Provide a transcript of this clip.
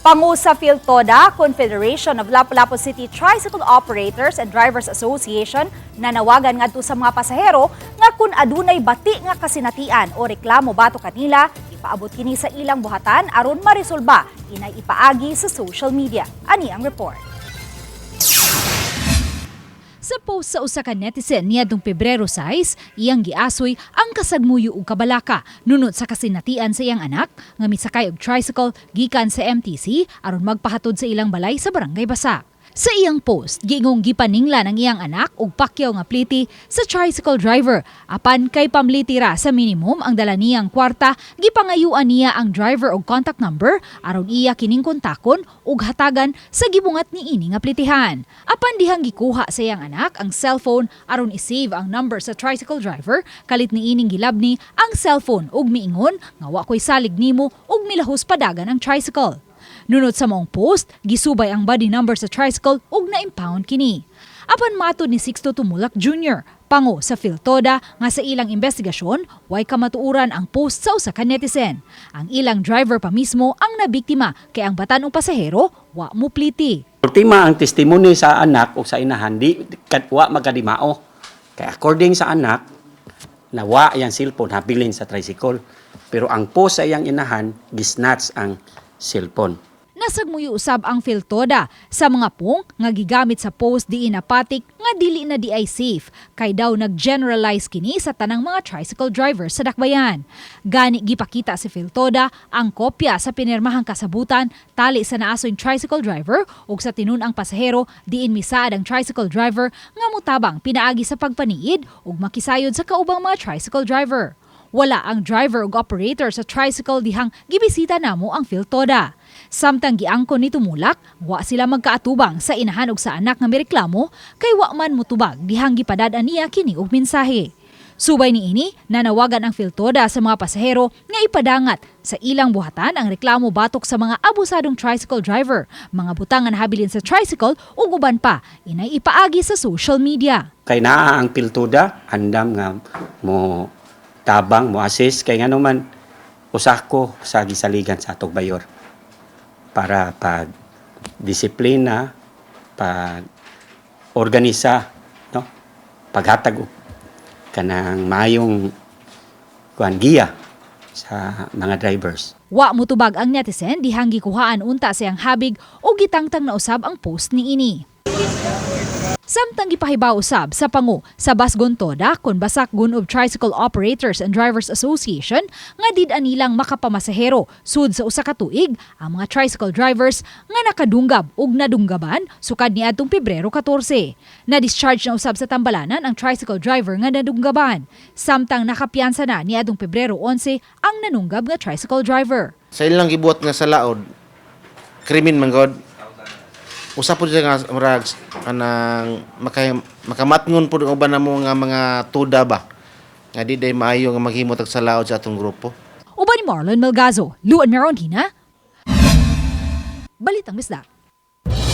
Pangu sa FELTODA, Confederation of Lapu-Lapu City Tricycle Operators and Drivers Association, nanawagan ngadto sa mga pasahero nga kun adunay bati nga kasinatian o reklamo bato kanila, ipaabot kini sa ilang buhatan aron maresolba inay ipaagi sa social media. Ani ang report. Sa post sa usa ka netizen niadtong Pebrero 6, iyang giasoy ang kasagmuyo ug kabalaka nunod sa kasinatian sa iyang anak nga misakay og tricycle gikan sa MTC aron magpahatod sa ilang balay sa Barangay Basak. Sa iyang post, giingong gipaninglan ang iyang anak og pakyaw nga pliti sa tricycle driver. Apan kay pamlitira sa minimum ang dala niyang kwarta, gipangayuan niya ang driver og contact number aron iya kining kontakon ug hatagan sa gibungat niini nga plitihan. Apan dihang gikuha sa iyang anak ang cellphone aron i-save ang number sa tricycle driver, kalit niining gilabni ang cellphone ug miingon nga wa koy salig nimo ug milahos padagan ang tricycle. Nunod sa maong post, gisubay ang body number sa tricycle ug na-impound kini. Apan matod ni Sixto Tumulak Jr., pangu sa FELTODA nga sa ilang investigasyon, way kamatuuran ang post sa usa ka netizen. Ang ilang driver pa mismo ang nabiktima kay ang batan-ong pasahero wa mo pliti. Ultima ang testimony sa anak o sa inahan, di wa magkadimao. Kaya according sa anak, nawa yang cellphone habilin sa tricycle. Pero ang post sa iyang inahan, gisnatch ang cellphone. Nasagmuyo usab ang FELTODA sa mga pong nga gigamit sa post di inapatik nga dili na di ay safe kay daw nag-generalize kini sa tanang mga tricycle driver sa dakbayan. Gani gipakita si FELTODA ang kopya sa pinirmahang kasabutan tali sa naasoy tricycle driver ug sa tinun-ang pasahero diin misaad ang tricycle driver nga mutabang pinaagi sa pagpaniid ug makisayod sa kaubang mga tricycle driver. Wala ang driver ug operator sa tricycle dihang gibisita namo ang FELTODA. Samtang giangkon ni Tumulak, wa sila magkaatubang sa inahan ug sa anak nga mireklamo kay wa man mutubag dihang gipadad-an niya kini og mensahe. Subay niini, nanawagan ang FELTODA sa mga pasahero nga ipadangat sa ilang buhatan ang reklamo batok sa mga abusadong tricycle driver, mga butang nga nahabilin sa tricycle ug uban pa inay ipaagi sa social media. Kay naa ang FELTODA, andam nga mo tabang, mo assist, kay nga naman usako sa gisaligan sa atong bayor para pag-disiplina, pag-organisa, no? Paghatag kanang mayong giya sa mga drivers. Wa mutubag ang netizen dihang gikuhaan unta sa iyang habig o gitangtang na usab ang post niini. Samtang gipahibaw usab sa pangu sa Basgontoda kon Basak Gunob Tricycle Operators and Drivers Association nga did-an nilang makapamasahero sud sa usa ka tuig ang mga tricycle drivers nga nakadunggab ug nadunggaban sukad niadtong Pebrero 14. Na-discharge na usab sa tambalanan ang tricycle driver nga nadunggaban. Samtang nakapiyansa na niadtong Pebrero 11 ang nanunggab nga tricycle driver. Sa ilang gibuhat nga sa laod, krimen man god. Usa po siya nga murag kanang makamatngon po uban namo nga mga tuda ba nga di day maayo nga maghimot sa laod sa atong grupo. Uban ni Marlon Melgazo, Luan Merondina, Balitang Bisdak.